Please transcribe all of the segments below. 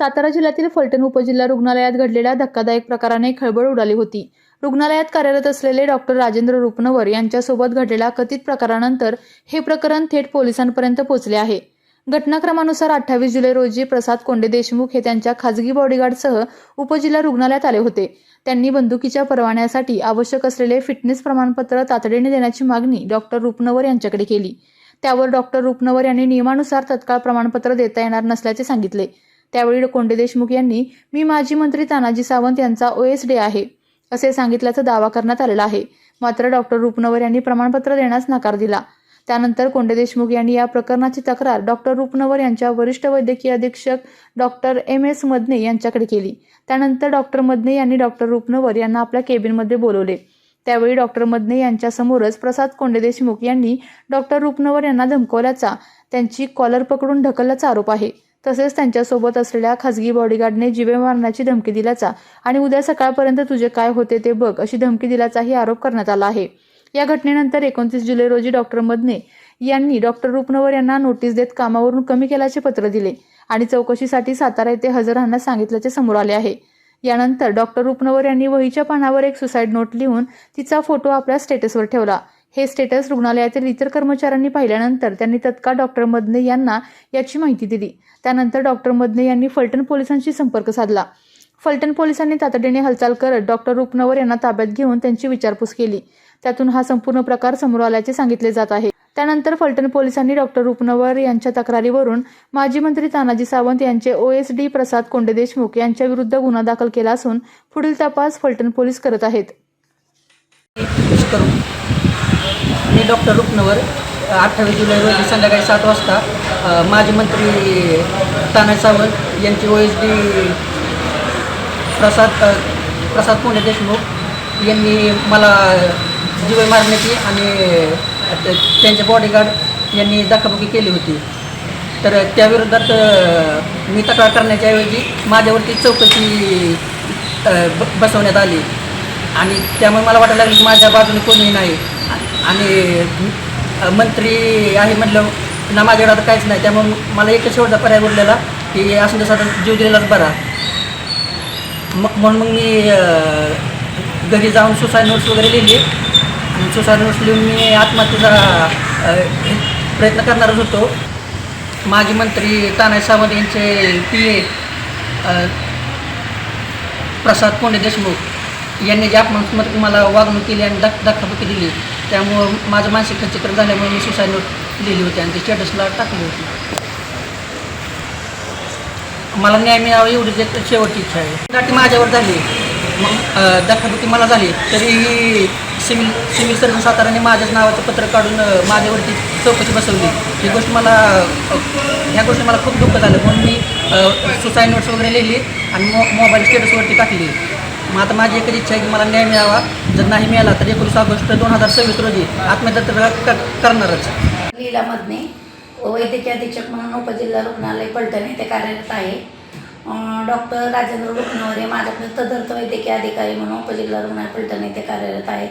सातारा जिल्ह्यातील फलटण उपजिल्हा रुग्णालयात घडलेल्या धक्कादायक प्रकाराने खळबळ उडाली होती. रुग्णालयात कार्यरत असलेले डॉक्टर राजेंद्र रुपनवर यांच्यासोबत घडलेल्या कथित प्रकारानंतर हे प्रकरण थेट पोलिसांपर्यंत पोहोचले आहे. घटनाक्रमानुसार 28 जुलै रोजी प्रसाद कोंडे देशमुख हे त्यांच्या खाजगी बॉडीगार्डसह उपजिल्हा रुग्णालयात आले होते. त्यांनी बंदुकीच्या परवान्यासाठी आवश्यक असलेले फिटनेस प्रमाणपत्र तातडीने देण्याची मागणी डॉक्टर रुपनवर यांच्याकडे केली. त्यावर डॉक्टर रुपनवर यांनी नियमानुसार तत्काळ प्रमाणपत्र देता येणार नसल्याचे सांगितले. त्यावेळी कोंडे देशमुख यांनी मी माजी मंत्री तानाजी सावंत यांचा OSD आहे असे सांगितल्याचा दावा करण्यात आलेला आहे. मात्र डॉक्टर रुपनवर यांनी प्रमाणपत्र देण्यास नकार दिला. त्यानंतर कोंडे देशमुख यांनी या प्रकरणाची तक्रार डॉक्टर रुपनवर यांच्या वरिष्ठ वैद्यकीय अधीक्षक डॉक्टर MS मदने यांच्याकडे केली. त्यानंतर डॉक्टर मदने यांनी डॉक्टर रुपनवर यांना आपल्या केबिनमध्ये बोलवले. त्यावेळी डॉक्टर मदने यांच्या समोरच प्रसाद कोंडे देशमुख यांनी डॉक्टर रुपनवर यांना धमकावल्याचा, त्यांची कॉलर पकडून ढकलल्याचा आरोप आहे. तसेच त्यांच्यासोबत असलेल्या खासगी बॉडीगार्डने जीवे मारण्याची धमकी दिल्याचा आणि उद्या सकाळपर्यंत तुझे काय होते ते बघ अशी धमकी दिल्याचाही आरोप करण्यात आला आहे. या घटनेनंतर 29 जुलै रोजी डॉक्टर मदने यांनी डॉक्टर रुपनवर यांना नोटीस देत कामावरून कमी केल्याचे पत्र दिले आणि चौकशीसाठी सातारा येथे हजर राहण्यास सांगितल्याचे समोर आले आहे. यानंतर डॉक्टर रुपनवर यांनी वहीच्या पानावर एक सुसाईड नोट लिहून तिचा फोटो आपल्या स्टेटसवर ठेवला. हे स्टेटस रुग्णालयातील इतर कर्मचाऱ्यांनी पाहिल्यानंतर त्यांनी तत्काळ डॉक्टर मदने यांना याची माहिती दिली. त्यानंतर डॉक्टर मदने यांनी फलटण पोलिसांशी संपर्क साधला. फलटण पोलिसांनी तातडीने हालचाल करत डॉक्टर रुपनवर यांना ताब्यात घेऊन त्यांची विचारपूस केली. त्यातून हा संपूर्ण प्रकार समोर आल्याचे सांगितले जात आहे. त्यानंतर फलटण पोलिसांनी डॉक्टर रुपनवर यांच्या तक्रारीवरून माजी मंत्री तानाजी सावंत यांचे OSD प्रसाद कोंडे देशमुख यांच्या विरुद्ध गुन्हा दाखल केला असून पुढील तपास फलटण पोलीस करत आहेत. मी डॉक्टर रुपनवर 28 जुलै रोजी संध्याकाळी 7 वाजता माजी मंत्री तानाजी सावंत यांची OSD प्रसाद कोंडे देशमुख यांनी मला जीवे मारण्याची आणि त्यांचे बॉडीगार्ड यांनी धक्काबुक्की केली होती. तर त्याविरोधात मी तक्रार करण्याच्या ऐवजी माझ्यावरती चौकशी बसवण्यात आली आणि त्यामुळे मला वाटायला लागलं की माझ्या बाजूने कोणीही नाही आणि मंत्री आहे म्हटलं ना, माझ्याकडे आता काहीच नाही. त्यामुळे मला एकच शेवटचा पर्याय उरलेला की असं तसं जीव दिलेलाच बरा. म्हणून मग मी घरी जाऊन सुसाईड नोट्स वगैरे लिहिली आणि सुसाईड नोट्स लिहून मी आत्महत्येचा प्रयत्न करणारच होतो. माजी मंत्री तानाजी सावंत यांचे PA प्रसाद कोंडे देशमुख यांनी जे अपमानात्मक मला वागणूक केली आणि धक्काबुक्की दिली, त्यामुळं माझं मानसिक खच्चीकरण झाल्यामुळे मी सुसाईड नोट लिहिली होती आणि ती स्टेटसला टाकली होती. मला न्याय मिळावा एवढीच एक शेवटची इच्छा आहे. गाठी माझ्यावर झाली, मग धक्काबुक्की मला झाली तरीही सिव्हिल सर्जन साताराने माझ्याच नावाचं पत्र काढून माझ्यावरती चौकशी बसवली. ह्या गोष्टी मला खूप दुःख झालं. म्हणून मी सुसाईड नोट्स वगैरे लिहिली आणि मोबाईल स्टेटसवरती टाकली. मग आता माझी एकच इच्छा आहे की मला न्याय मिळावा. जर नाही मिळाला तर 19 ऑगस्ट 2026 रोजी आत्महत्या करणारच. लीला मदने वैद्यकीय अधीक्षक म्हणून उपजिल्हा रुग्णालय फलटण येथे कार्यरत आहे. डॉक्टर राजेंद्र रुपनवर हे माझ्याकडे तदर्थ वैद्यकीय अधिकारी म्हणून उपजिल्हा रुग्णालय फलटण येथे कार्यरत आहेत.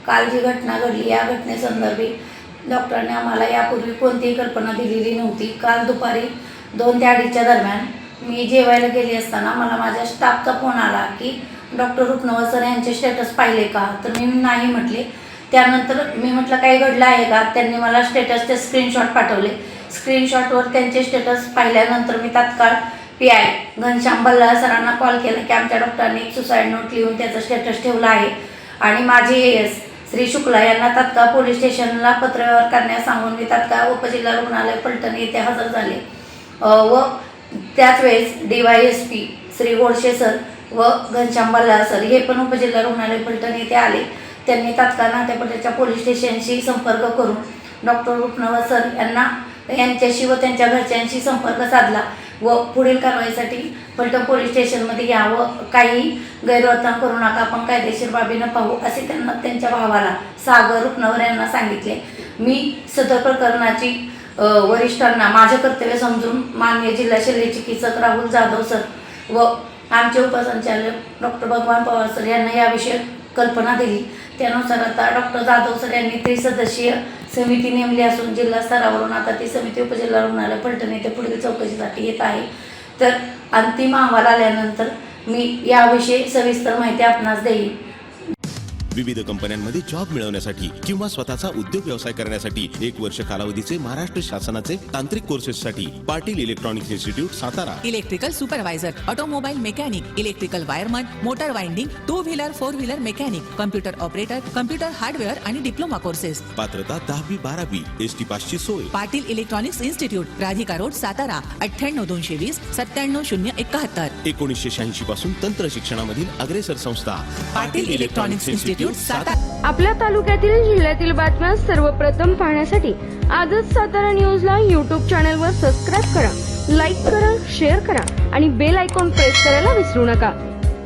काल जी घटना घडली या घटनेसंदर्भी डॉक्टरांनी आम्हाला यापूर्वी कोणतीही कल्पना दिलेली नव्हती. काल दुपारी 2 ते 2:30च्या दरम्यान मी जेवायला गेली असताना मला माझ्या स्टाफचा फोन आला की डॉक्टर रुपनवर सर यांचे स्टेटस पाहिले का? तर मी नाही म्हटले. त्यानंतर मी म्हटलं काही घडलं आहे का? त्यांनी मला स्टेटसचे स्क्रीनशॉट पाठवले. स्क्रीनशॉटवर त्यांचे स्टेटस पाहिल्यानंतर मी तात्काळ PI घनश्याम बल्लाळ सरांना कॉल केला की आमच्या डॉक्टरांनी एक सुसाईड नोट लिहून त्याचं स्टेटस ठेवलं आहे आणि माझे AS श्री शुक्ला यांना तात्काळ पोलीस स्टेशनला पत्रव्यवहार करण्यास सांगून मी तात्काळ उपजिल्हा रुग्णालय फलटण येथे हजर झाले. व त्याच वेळेस DYSP श्री गोडशे सर व घनश्याम बल्लाळ सर हे पण उपजिल्हा रुग्णालय फलटण येथे आले. त्यांनी तात्काळ नात्यापट्याच्या पोलीस स्टेशनशी संपर्क करून डॉक्टर रुपनवर सर यांच्याशी व त्यांच्या घरच्यांशी संपर्क साधला व पुढील कारवाईसाठी फलटण पोलीस स्टेशनमध्ये या व काही गैरवर्तन करू नका, आपण कायदेशीर बाबीनं पाहू असे त्यांना त्यांच्या भावाला सागर रुपनवर यांना सांगितले. मी सदर प्रकरणाची वरिष्ठांना माझे कर्तव्य समजून माननीय जिल्हा शल्य चिकित्सक राहुल जाधव सर व आमचे उपसंचालक डॉक्टर भगवान पवार सर यांना याविषयी कल्पना दिली. त्यानुसार आता डॉक्टर जाधव सर यांनी 3 सदस्यीय समिती नेमली असून जिल्हा स्तरावरून आता ती समिती उपजिल्हा रुग्णालय फलटण येथे पुढील चौकशीसाठी येत आहे. तर अंतिम अहवाल आल्यानंतर मी याविषयी सविस्तर माहिती आपणास देईन. विविध कंपन्यांमध्ये जॉब मिळवण्यासाठी किंवा स्वतःचा उद्योग व्यवसाय करण्यासाठी 1 वर्ष कालावधीचे महाराष्ट्र शासनाचे तांत्रिक कोर्सेससाठी Patil electronics institute Satara. Electrical supervisor, automobile mechanic, electrical wireman, motor winding, 2 wheeler 4 wheeler mechanic, computer operator, computer hardware आणि डिप्लोमा कोर्सेस. पात्रता 10वी 12वी एसटी पासची सोय. Patil electronics institute, Radhika road, Satara. 98 220 97071. 1986 पासून तंत्र शिक्षणामधील अग्रेसर संस्था पाटील इलेक्ट्रॉनिक्स इन्स्टिट्यूट, सातारा. आपल्या तालुक्यातील जिल्ह्यातील बातम्या सर्वप्रथम पाहण्यासाठी आजच सातारा न्यूजला यूट्यूब चॅनलवर सबस्क्राईब करा, लाईक करा, शेअर करा आणि बेल आयकॉन प्रेस करायला विसरू नका.